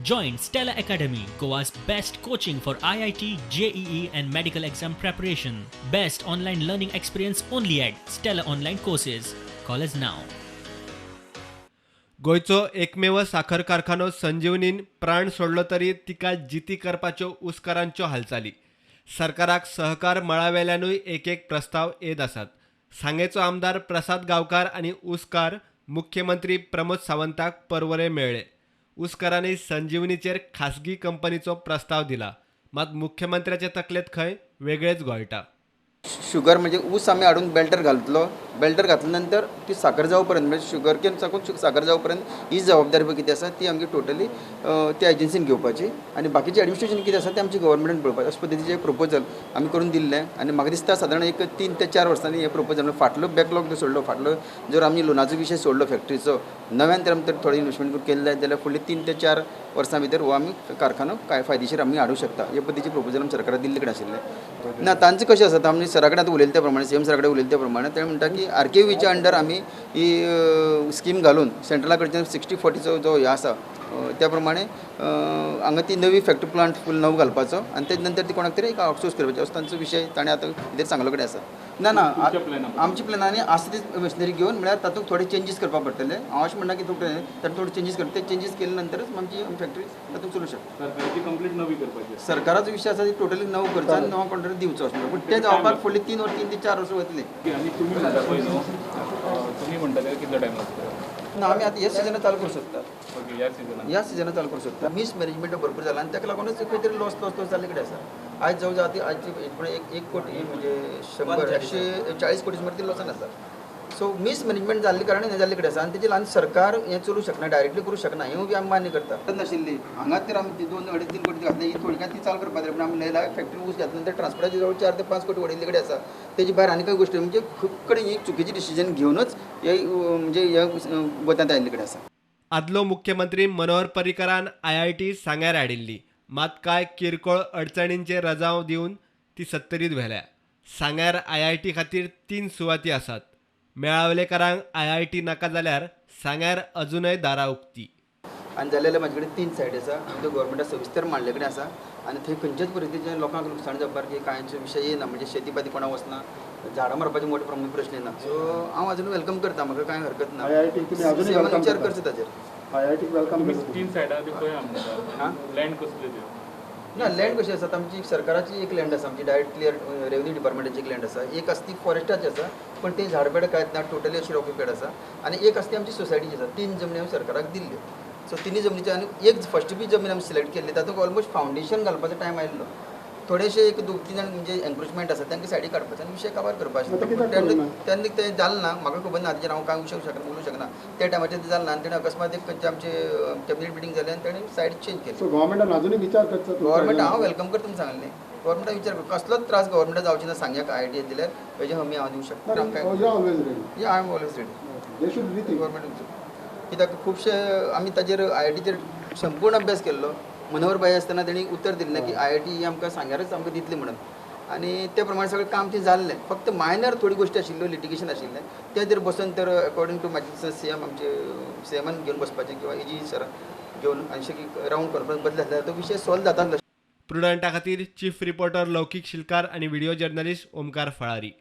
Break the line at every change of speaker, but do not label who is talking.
Join Stella Academy, Goa's best coaching for IIT, JEE and medical exam preparation. Best online learning experience only at Stella Online Courses. Call us now.
गोयचो एकमेव साखर कारखानो संजीवनीन प्राण सोडलो तरी तिका जिती करपाच्यो उसकारांच्यो हालचाली सरकाराक सहकार मळावेल्यानूय एक प्रस्ताव येत आसात. सांगेचो आमदार प्रसाद गांवकार आनी उसकार मुख्यमंत्री प्रमोद सावंताक परवरे मेळ्ळे. उसकारांनी संजीवनीचेर खासगी कंपनीचो प्रस्ताव दिला, मात मुख्यमंत्र्याचे तकलेत खंय वेगळेच घोळटा.
शुगर म्हणजे ऊस आम्ही हाडून बेल्टर घालतलो, बेल्टर घातल्यानंतर ती साखर जावपर्यंत म्हणजे शुगर केन साकून साखर जावपर्यंत ही जबाबदारी पळय कितें आसा ती आमची टोटली त्या एजन्सीन घेवपाची आनी बाकीचे एडमिनिस्ट्रेशन कितें आसा तें आमची गव्हर्मेंटान पळोवपाचें. अशे पद्दतीचें एक प्रपोजल आमी करून दिल्लें आनी म्हाका दिसता सादारण एक 3 ते 4 वर्सांनी हे प्रपोजल फाटलो बॅकलॉग जो सोडलो फाटलो जर आमी लोनाचो विशय सोडलो फॅक्टरीचो नव्यान तर आमी थोडे इन्वेस्टमेंट केले जाल्यार फुडली 3 ते 4 वर्सां भितर हो आमी कारखानो काय फायदेशीर आमी हाडूंक शकता. हे पद्दतीचें प्रपोजल आमी सरकाराक दिल्ले कडेन आशिल्लें ना. तांचें कशें आसा आमी सरा कडेन आतां उलयले त्या प्रमाणे सीएम सरा कडेन उलयले त्या प्रमाणे ते म्हणटा की आरकेव्हीच्या अंडर आमी ही स्कीम घालून सेंट्रला कडच्यान 60-40 जो हे आसा त्या प्रमाणे हांगा ती नवी फॅक्टरी प्लांट फूल नवो घालपाचो आनी तेजे नंतर ती कोणाक तरी एक आउटसोर्स करपाचो असो तांचो विशय ताणें आतां कितें सांगलो कडेन आसा. ना आमच्या प्लॅनांनी आसा ती मशिनरी घेवन म्हळ्यार तातूंत थोडे चेंजीस करपाक पडटले. हांव अशें म्हणना की तातूंत थोडे चेंजीस करता ते चेंजीस केले नंतरच आमची फॅक्टरी तातूंत चलूं शकता.
कंप्लीट नवी करपाची
सरकाराचो विशय आसा ती टोटली नवो करचा आनी नवा कॉन्ट्रॅक्ट दिवचो अशें पूण ते जावपाक फुडली 3 ते 4 वर्सां वतली.
आणि तुम्ही म्हणता पळय तुम्ही म्हणटा तेका कितलो टायम लागतलो?
ना आमी आतां ह्या सिजनात चालू करूं शकता.
ओके, ह्या सिजनात
चालू करूं शकता. मिसमॅनेजमेंट भरपूर जाला आनी ताका लागूनच खंय तरी लॉस जाल्ले कडेन आसा. आयज जावं जाता आयची 1 कोटी म्हणजे 140 कोटी सुमार ती लॉसान आसा. सो मिसमॅनेजमेंट जाल्ले कारणान हें जाल्ले कडेन आसा आनी तेजे ल्हान सरकार हें चलूं शकना, डायरेक्टली करूं शकना. हें बी आमी मान्य करता. नाशिल्ली हांगाच तर आमी 2-2.5-3 कोटी घातले ही थोडी ती चालू करपा जाय. पूण आमी लयला फॅक्टरी ऊस घातल्यानंतर ट्रान्सपोर्टाची जवळ 4 ते 5 कोटी उडयल्ले कडेन आसा. तेजी भायर आनी कांय गोश्टी म्हणजे खूब कडेन ही चुकीची डिसिजन घेवनच हे म्हणजे ह्या गोत्यांत आयिल्ले कडेन आसा.
आदलो मुख्यमंत्री मनोहर पर्रीकारान IIT सांग्यार हाडिल्ली, मात कांय किरकोळ अडचणींचेर रजाव दिवन ती सत्तरीत व्हेल्या. सांग्यार IIT खातीर 3 सुवाती आसात. मेळावलेकारांक IIT नाका जाल्यार सांग्यार अजूनय दारां उक्ती.
आनी जाल्यार म्हाजे कडेन 3 सायड आसा आनी त्यो गव्हर्मेंटा सविस्तर मांडले कडेन आसा आनी थंय खंयच्याच परिस्थितीन लोकांक लुकसाण जावपाक की कांयच विशय येना. म्हणजे शेती बाती कोणाक वचना, झाडां मारपाचे मोठे प्रमाण प्रश्न येना. सो हांव अजून वेलकम करता, म्हाका कांय हरकत ना. सीएमान विचार करचो ताचेर.
तुम्ही 3 सायडा बी खंय आमदार लँड कसले त्यो?
ना लँड कशी आसा आमची सरकाराची एक लँड आसा, आमची डायरेक्ट क्लियर रेवन्यू डिपार्टमेंटाची एक लँड आसा. एक आसा ती फॉरेस्टाची आसा पण ती झाडपेड कांयच ना, टोटली अशी रॉकीपेड आसा. आनी एक आसा ती आमची सोसायटीची आसा. 3 जमनी आमी सरकाराक दिल्ल्यो. सो 3 जमनीचे आनी एक फस्ट बी जमीन आमी सिलेक्ट केल्ली तातूंत ऑलमोस्ट फावंडेशन घालपाचो टायम आयिल्लो. थोडेशे एक 2-3 जाण म्हणजे एन्क्रोचमेंट आसा तांकां सायडीक काडपाचो आनी विशय काबार करपाचो. तेन्ना तें जालें ना, म्हाका खबर ना ताचेर हांव कांय उलोवंक शकना. त्या टायमाचेर तें जालें ना आनी तेणें अकस्मात एक खंयचे आमचे कॅबिनेट मिटींग जाली आनी तेणें सायड चेंज केली.
गव्हर्मेंटान अजूनय विचार करता.
गव्हर्मेंट हांव वेलकम करता म्हूण सांगलें. गव्हर्मेंटान विचार कर कसलोच त्रास गव्हर्मेंटाक जावचे ना. सांग्याक IIT दिल्यार हेजे हमी हांव दिवंक शकता. I am always ready. Government कित्याक खुबशे आमी ताजेर IITचेर संपूर्ण अभ्यास केल्लो. मनोहर भाई आसतना तेणी उतर दिल्लें की IIT ही आमकां सांग्यारच आमकां दितली म्हणून आनी ते प्रमाणे सगळें काम तें जाल्लें. फक्त मायनर थोडी गोश्टी आशिल्ल्यो, लिटिगेशन आशिल्लें ते जर बसून तर अकॉर्डिंग टू म्हाजे दिसता सीएम आमचे सीएमान घेवन बसपाचें किंवा AG सर घेवन आनी की रावंड कॉन्फरन्स बदले जाल्यार तो विशय सॉल्व जाता.
प्रुडंटा खातीर चीफ रिपोर्टर लौकीक शिलकार आनी व्हिडिओ जर्नलिस्ट ओमकार फळारी.